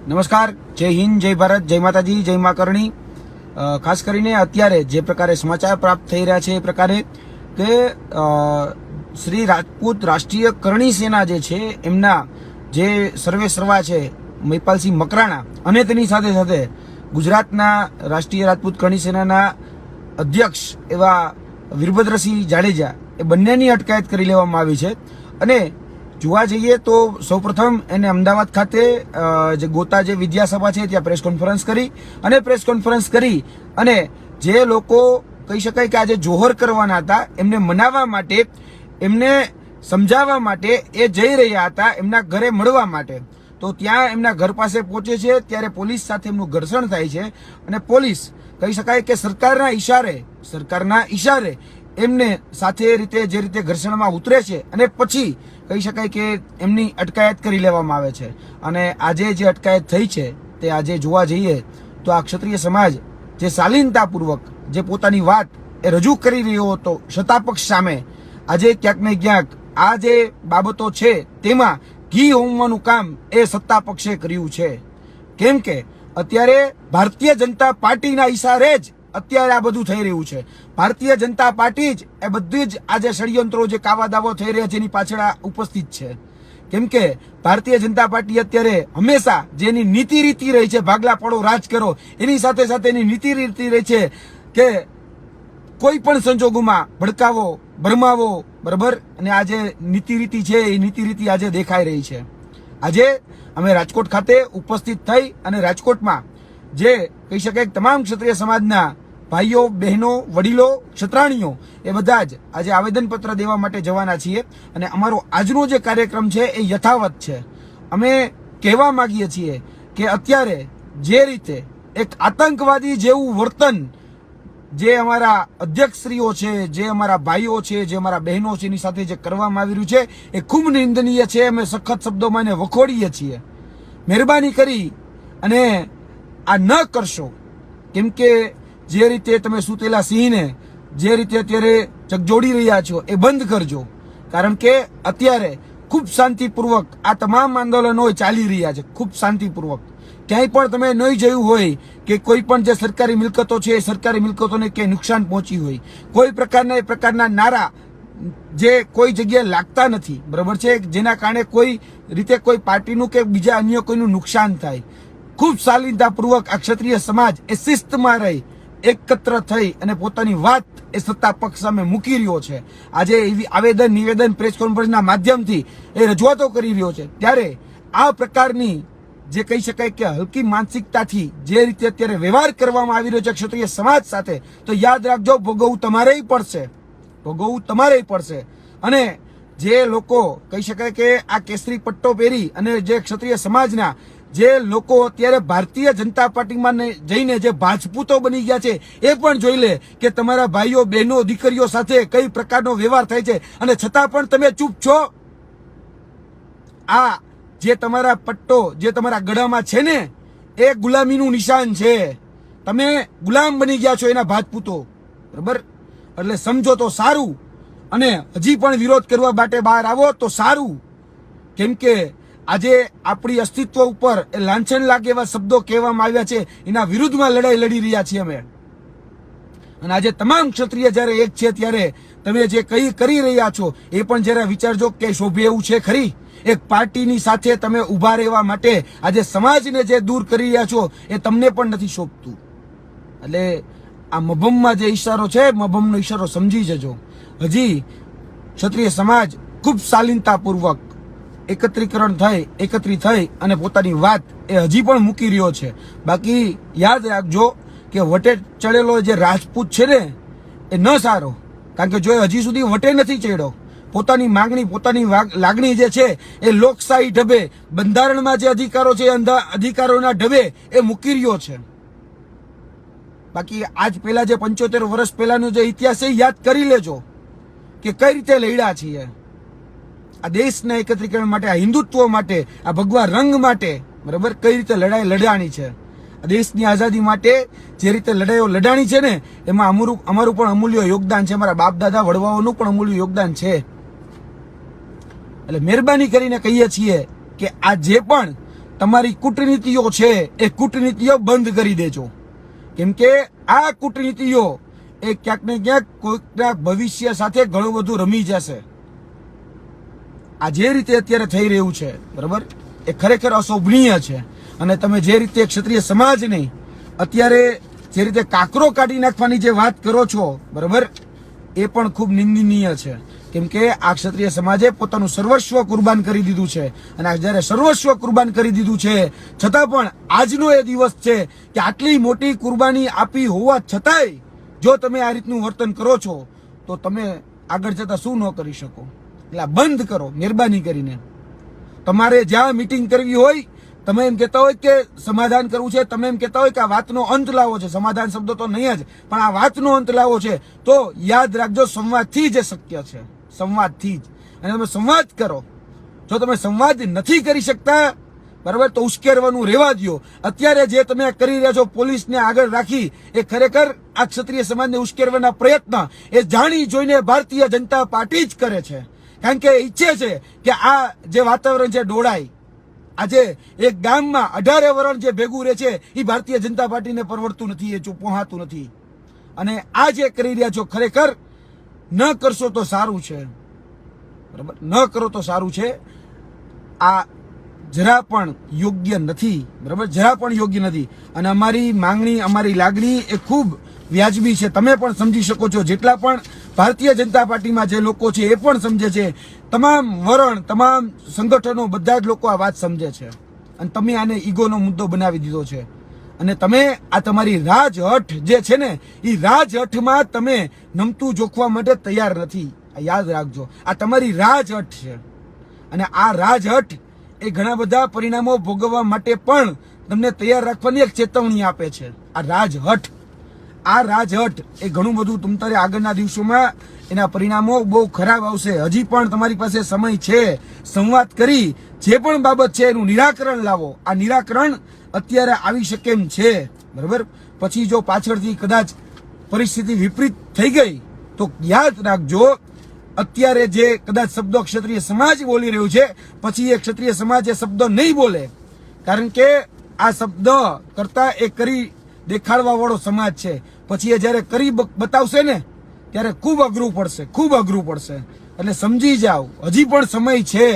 નમસ્કાર, જય હિન્દ, જય ભારત, જય માતાજી, જય મા કરણી। ખાસ કરીને અત્યારે જે પ્રકારે સમાચાર પ્રાપ્ત થઈ રહ્યા છે એ પ્રકારે કે શ્રી રાજપૂત રાષ્ટ્રીય કરણી સેના જે છે એમના જે સર્વે સર્વા છે મહિપાલસિંહ મકરાણા અને તેની સાથે સાથે ગુજરાતના રાષ્ટ્રીય રાજપૂત કરણી સેનાના અધ્યક્ષ એવા વીરભદ્રસિંહ જાડેજા એ બંનેની અટકાયત કરી લેવામાં આવી છે। અને જોવા જઈએ તો સૌપ્રથમ એને અમદાવાદ ખાતે જે ગોતા જે વિદ્યાસભા છે ત્યાં પ્રેસ કોન્ફરન્સ કરી અને જે લોકો કહી શકાય કે આજે જોહર કરવાના હતા એમને મનાવવા માટે, એમને સમજાવવા માટે એ જઈ રહ્યા હતા એમના ઘરે મળવા માટે। તો ત્યાં એમના ઘર પાસે પહોંચે છે ત્યારે પોલીસ સાથે એમનું ઘર્ષણ થાય છે અને પોલીસ કહી શકાય કે સરકારના ઈશારે એમને સાથે રીતે જે રીતે ઘર્ષણમાં ઉતરે છે અને પછી કહી શકાય કે એમની અટકાયત કરી લેવામાં આવે છે। અને આજે જે અટકાયત થઈ છે તે આજે જોવા જઈએ તો આ ક્ષત્રિય સમાજ જે શાલીનતાપૂર્વક જે પોતાની વાત એ રજૂ કરી રહ્યો હતો સત્તાપક્ષ સામે, આજે ક્યાંક ને ક્યાંક આ જે બાબતો છે તેમાં ઘી હોમવાનું કામ એ સત્તાપક્ષે કર્યું છે। કેમ કે અત્યારે ભારતીય જનતા પાર્ટીના ઈશારે જ અત્યારે આ બધું થઈ રહ્યું છે। ભારતીય જનતા પાર્ટી જ એ બધી જ આજે ષડયંત્રો જે કાવા દાવો થઈ રહ્યા છે એની પાછળ ઉપસ્થિત છે। કેમ કે ભારતીય જનતા પાર્ટી અત્યારે હંમેશા જેની નીતિ રીતિ રહી છે ભાગલા પડો રાજ કરો, એની સાથે સાથે એની નીતિ રીતિ રહી છે કે કોઈ પણ સંજોગોમાં ભડકાવો, ભરમાવો, બરાબર। અને આ જે નીતિ રીતિ છે એ નીતિ રીતિ આજે દેખાઈ રહી છે। આજે અમે રાજકોટ ખાતે ઉપસ્થિત થઈ અને રાજકોટમાં જે કહી શકાય તમામ ક્ષત્રિય સમાજના ભાઈઓ, બહેનો, વડીલો, ક્ષત્રાણીઓ એ બધા જ આજે આવેદનપત્ર દેવા માટે જવાના છીએ। અને અમારો આજનો જે કાર્યક્રમ છે એ યથાવત છે। અમે કહેવા માંગીએ છીએ કે અત્યારે જે રીતે એક આતંકવાદી જેવું વર્તન જે અમારા અધ્યક્ષશ્રીઓ છે, જે અમારા ભાઈઓ છે, જે અમારા બહેનો છે એની સાથે જે કરવામાં આવી રહ્યું છે એ ખૂબ નિંદનીય છે। અમે સખત શબ્દોમાં એને વખોડીએ છીએ। મહેરબાની કરી અને આ ન કરશો। કેમ કે જે રીતે તમે સૂતેલા સિંહને જે રીતે અત્યારે ચકજોડી રહ્યા છો એ બંધ કરજો। કારણ કે અત્યારે ખૂબ શાંતિપૂર્વક આ તમામ આંદોલનો ચાલી રહ્યા છે, ખૂબ શાંતિપૂર્વક। ક્યાંય પણ તમે નહીં જોયું હોય કે કોઈ પણ જે સરકારી મિલકતો છે એ સરકારી મિલકતોને ક્યાંય નુકસાન પહોંચ્યું હોય, કોઈ પ્રકારના નારા જે કોઈ જગ્યાએ લાગતા નથી, બરાબર છે, જેના કારણે કોઈ રીતે કોઈ પાર્ટીનું કે બીજા અન્ય કોઈનું નુકસાન થાય। ખૂબ શાલીનતાપૂર્વક આ ક્ષત્રિય સમાજ એ શિસ્તમાં રહી એકત્ર થઈ અને પોતાની વાત એ સત્તા પક્ષ સામે મૂકી રહ્યો છે। આજે એવી આવેદન, નિવેદન, પ્રેસ કોન્ફરન્સના માધ્યમથી એ રજૂઆતો કરી રહ્યો છે। ત્યારે આ પ્રકારની જે કહી શકાય કે હલકી માનસિકતાથી જે રીતે અત્યારે વ્યવહાર કરવામાં આવી રહ્યો છે ક્ષત્રિય સમાજ સાથે, તો યાદ રાખજો ભોગવવું તમારેય પડશે। અને જે લોકો કહી શકાય કે આ કેસરી પટ્ટો પહેરી અને જે ક્ષત્રિય સમાજના જે લોકો અત્યારે ભારતીય જનતા પાર્ટીમાં જઈને જે ભાજપૂતો બની ગયા છે એ પણ જોઈ લે કે તમારા ભાઈઓ, બહેનો, દીકરીઓ સાથે કઈ પ્રકારનો વ્યવહાર થાય છે અને છતાં પણ તમે ચૂપ છો। આ જે તમારા પટ્ટો જે તમારા ગળામાં છે ને એ ગુલામીનું નિશાન છે। તમે ગુલામ બની ગયા છો એના ભાજપૂતો, બરાબર। એટલે સમજો તો સારું અને હજી પણ વિરોધ કરવા માટે બહાર આવો તો સારું। કેમ કે આજે આપણી અસ્તિત્વ ઉપર એ લાંછન લાગે એવા શબ્દો કહેવામાં આવ્યા છે, એના વિરુદ્ધમાં લડાઈ લડી રહ્યા છીએ અમે। અને આજે તમામ ક્ષત્રિય જયારે એક છે ત્યારે તમે જે કઈ કરી રહ્યા છો એ પણ જરા વિચારજો કે શોભે એવું છે ખરી? એક પાર્ટીની સાથે તમે ઉભા રહેવા માટે આજે સમાજને જે દૂર કરી રહ્યા છો એ તમને પણ નથી શોભતું। એટલે આ મભમમાં જે ઈશારો છે, મભમનો ઈશારો સમજી જજો। હજી ક્ષત્રિય સમાજ ખૂબ શાલીનતાપૂર્વક એકત્રિત થઈ અને પોતાની વાત એ હજી પણ મૂકી રહ્યો છે। બાકી યાદ રાખજો કે વટે ચડેલો જે રાજપૂત છે ને એ ન સારો, કારણ કે જો હજી સુધી વટે નથી ચડ્યો, પોતાની માંગણી, પોતાની લાગણી જે છે એ લોકશાહી ઢબે, બંધારણમાં જે અધિકારો છે અધિકારોના ઢબે એ મૂકી રહ્યો છે। બાકી આજ પહેલા જે 75 વર્ષ પહેલાનો જે ઇતિહાસ છે યાદ કરી લેજો કે કઈ રીતે લડ્યા છીએ આ દેશના એકત્રીકરણ માટે, આ હિન્દુત્વ માટે, આ ભગવા રંગ માટે, બરાબર, કઈ રીતે લડાઈ લડાણી છે। આ દેશની આઝાદી માટે જે રીતે લડાઈઓ લડાણી છે ને એમાં અમારું પણ અમૂલ્ય યોગદાન છે, અમારા બાપ દાદા વડવાઓનું પણ અમૂલ્ય યોગદાન છે। એટલે મહેરબાની કરીને કહીએ છીએ કે આ જે પણ તમારી કૂટનીતિઓ છે એ કૂટનીતિઓ બંધ કરી દેજો, કેમ કે આ કૂટનીતિઓ એ ક્યાંક ને ક્યાંક કોઈકના ભવિષ્ય સાથે ઘણું બધું રમી જશે. આ જે રીતે અત્યારે થઈ રહ્યું છે, બરાબર, એ ખરેખર અશોભનીય છે. અને તમે જે રીતે ક્ષત્રિય સમાજની અત્યારે જે રીતે કાકરો કાઢી નાખવાની જે વાત કરો છો, બરાબર, એ પણ ખૂબ નિંદનીય છે. કેમ કે આ ક્ષત્રિય સમાજે પોતાનું સર્વસ્વ કુરબાન કરી દીધું છે. અને જ્યારે સર્વસ્વ કુરબાન કરી દીધું છે છતાં પણ આજનો એ દિવસ છે કે આટલી મોટી કુરબાની આપી હોવા છતાંય જો તમે આ રીતનું વર્તન કરો છો તો તમે આગળ જતા શું ન કરી શકો. એટલે આ બંધ કરો મહેરબાની કરીને. તમારે જ્યાં મીટિંગ કરવી હોય, તમે એમ કહેતા હોય કે સમાધાન કરવું છે, તમે એમ કહેતા હોય કે આ વાતનો અંત લાવવો છે, સમાધાન શબ્દ તો નહીં જ, પણ આ વાતનો અંત લાવવો છે, તો યાદ રાખજો સંવાદથી જ શક્ય છે, સંવાદથી જ. અને તમે સંવાદ કરો. જો તમે સંવાદ નથી કરી શકતા, બરાબર, તો ઉશ્કેરવાનું રહેવા દો. અત્યારે જે તમે કરી રહ્યા છો પોલીસને આગળ રાખી, એ ખરેખર આ ક્ષત્રિય સમાજને ઉશ્કેરવાના પ્રયત્ન એ જાણી જોઈને ભારતીય જનતા પાર્ટી જ કરે છે. કારણ કે ઈચ્છે છે કે આ જે વાતાવરણ છે ડોળાય. આજે એક ગામમાં 18 વર્ષ જે ભેગું રહે છે એ ભારતીય જનતા પાર્ટીને પરવડતું નથી, એ પહોંચાતું નથી. અને આ જે કરી રહ્યા છો ખરેખર ન કરશો તો સારું છે, બરાબર, ન કરો તો સારું છે. આ જરા પણ યોગ્ય નથી, બરાબર, જરા પણ યોગ્ય નથી. અને અમારી માંગણી, અમારી લાગણી એ ખૂબ વ્યાજબી છે. તમે પણ સમજી શકો છો, જેટલા પણ ભારતીય જનતા પાર્ટીમાં જે લોકો છે એ પણ સમજે છે. તમામ વરણ, તમામ સંગઠનો, બધા જ લોકો આ વાત સમજે છે. અને તમે આને ઈગોનો મુદ્દો બનાવી દીધો છે. અને તમે આ તમારી રાજહઠ જે છે ને, એ રાજહઠમાં તમે નમતું જોખવા માટે તૈયાર નથી. આ યાદ રાખજો, આ તમારી રાજહઠ છે. અને આ રાજહઠ એ ઘણા બધા પરિણામો ભોગવવા માટે પણ તમને તૈયાર રાખવાની એક ચેતવણી આપે છે. આ રાજહઠ, આ રાજહઠ એ ઘણું બધું તમારે આગળના દિવસોમાં એના પરિણામો બહુ ખરાબ આવશે. હજી પણ તમારી પાસે સમય છે. સંવાદ કરી જે પણ બાબત છે એનું નિરાકરણ લાવો. આ નિરાકરણ અત્યારે આવી શકે એમ છે, બરાબર. પછી જો પાછળથી કદાચ પરિસ્થિતિ વિપરીત થઈ ગઈ તો યાદ રાખજો, અત્યારે જે કદાચ શબ્દો ક્ષત્રિય સમાજ બોલી રહ્યું છે, પછી એ ક્ષત્રિય સમાજ એ શબ્દો નહીં બોલે. કારણ કે આ શબ્દ કરતા એ કરી દેખાડવા વાળો સમાજ છે. પછી એ જયારે કરી બતાવશે ને ત્યારે ખૂબ અઘરું પડશે, ખૂબ અઘરું પડશે. એટલે સમજી જાઓ, હજી પણ સમય છે,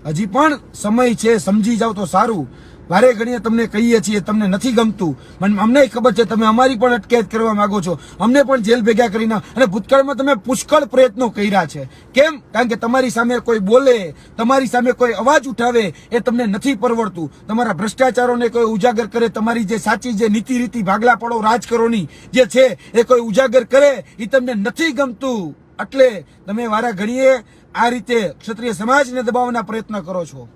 હજી પણ સમય છે. સમજી જાઓ તો સારું. વારે ઘડીએ તમને કહીએ છીએ, તમને નથી ગમતું, અમને ખબર છે, તમે અમારી પણ અટકાયત કરવા માંગો છો, અમને પણ જેલ ભેગા કરીને. અને ભૂતકાળમાં તમે પુષ્કળ પ્રયત્નો કર્યા છે. કેમ? કારણ કે તમારી સામે કોઈ બોલે, તમારી સામે કોઈ અવાજ ઉઠાવે એ તમને નથી પરવડતું. તમારા ભ્રષ્ટાચારોને કોઈ ઉજાગર કરે, તમારી જે સાચી જે નીતિ રીતિ ભાગલા પડો રાજકારણની જે છે એ કોઈ ઉજાગર કરે, એ તમને નથી ગમતું. એટલે તમે વારા ઘડીએ આ રીતે ક્ષત્રિય સમાજને દબાવવાના પ્રયત્ન કરો છો.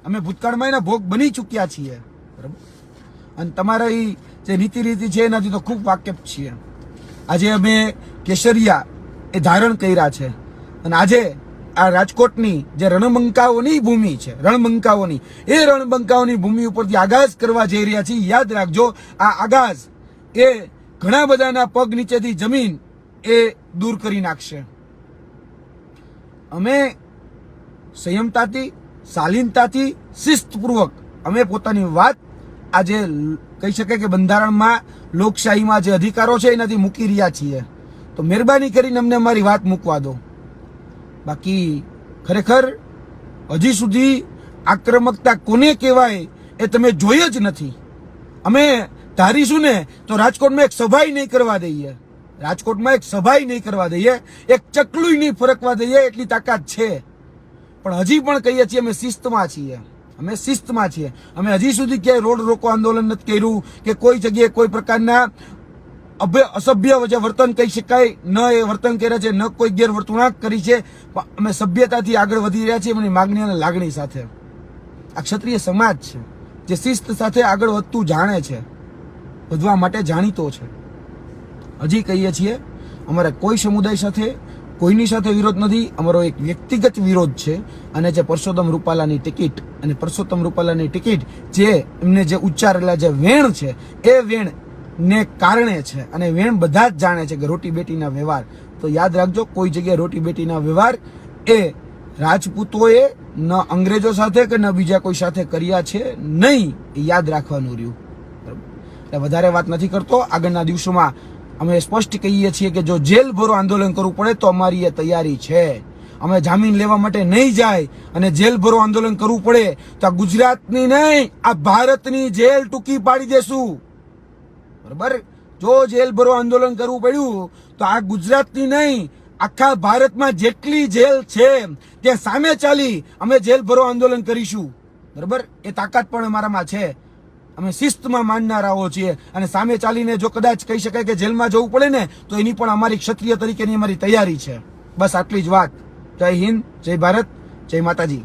અમે ભૂતકાળમાં એના ભોગ બની ચૂક્યા છીએ, બરાબર. અને તમારા જે નીતિ રીતિ છે એનાથી તો ખૂબ વાકેફ છીએ. આજે અમે કેસરિયા એ ધારણ કર્યા છે. અને આજે આ રાજકોટની જે રણબંકાઓની ભૂમિ છે, રણબંકાઓની, એ રણબંકાઓની ભૂમિ ઉપરથી આગાજ કરવા જઈ રહ્યા છીએ. યાદ રાખજો, આ આગાજ એ ઘણા બધાના પગ નીચેથી જમીન એ દૂર કરી નાખશે. અમે સંયમતાથી, શાલીનતાથી, શિસ્તપૂર્વક અમે પોતાની વાત આજે કહી શકાય કે બંધારણમાં, લોકશાહીમાં જે અધિકારો છે એનાથી મૂકી રહ્યા છીએ. તો મહેરબાની કરીને અમને અમારી વાત મૂકવા દો. બાકી ખરેખર હજી સુધી આક્રમકતા કોને કહેવાય એ તમે જોઈ જ નથી. અમે ધારીશું ને તો રાજકોટમાં એક સભાઈ નહીં કરવા દઈએ, રાજકોટમાં એક સભાઈ નહીં કરવા દઈએ, એક ચકલું નહીં ફરકવા દઈએ, એટલી તાકાત છે. પણ હજી પણ કહીએ છીએ અમે શિસ્તમાં છીએ, અમે શિસ્તમાં છીએ. અમે હજી સુધી ક્યાંય રોડ રોકો આંદોલન નથી કર્યું કે કોઈ જગ્યાએ કોઈ પ્રકારના અસભ્ય જે વર્તન કહી શકાય ન એ વર્તન કર્યા છે, ન કોઈ ગેરવર્તણૂક કરી છે. અમે સભ્યતાથી આગળ વધી રહ્યા છીએ એમની માગણી અને લાગણી સાથે. આ ક્ષત્રિય સમાજ છે જે શિસ્ત સાથે આગળ વધતું જાણે છે, વધવા માટે જાણીતો છે. હજી કહીએ છીએ અમારે કોઈ સમુદાય સાથે, કોઈની સાથે વિરોધ નથી. અમારો એક વ્યક્તિગત વિરોધ છે. અને જે પરસોત્તમ રૂપાલાની ટિકિટ, અને પરસોત્તમ રૂપાલાની ટિકિટ જે એમને જે ઉચ્ચારેલા જે વેણ છે એ વેણ ને કારણે છે. અને વેણ બધા જ જાણે છે કે રોટી બેટીના વ્યવહાર. તો યાદ રાખજો, કોઈ જગ્યાએ રોટી બેટીના વ્યવહાર એ રાજપૂતોએ ન અંગ્રેજો સાથે કે ન બીજા કોઈ સાથે કર્યા છે નહીં, એ યાદ રાખવાનું રહ્યું. એટલે વધારે વાત નથી કરતો. આગળના દિવસોમાં અમે સ્પષ્ટ કહીએ છીએ કે જો જેલ ભરો આંદોલન કરવું પડે તો અમારી એ તૈયારી છે. અમે જામીન લેવા માટે નહીં જાય અને જેલ ભરો આંદોલન કરવું પડે તો આ ગુજરાતની નહીં, આ ભારતની જેલ ટૂંકી પાડી દેશું. બરાબર? જો જેલ ભરો આંદોલન કરવું પડ્યું તો આ ગુજરાતની નહીં, આખા ભારતમાં જેટલી જેલ છે ત્યાં સામે ચાલી અમે જેલ ભરો આંદોલન કરીશું. બરાબર? એ તાકાત પણ અમારામાં છે. અમે શિસ્તમાં માનનારાઓ છીએ અને સામે ચાલીને જો કદાચ કહી શકાય કે જેલમાં જવું પડે ને તો એની પણ અમારી ક્ષત્રિય તરીકેની અમારી તૈયારી છે. બસ આટલી જ વાત. જય હિન્દ, જય ભારત, જય માતાજી.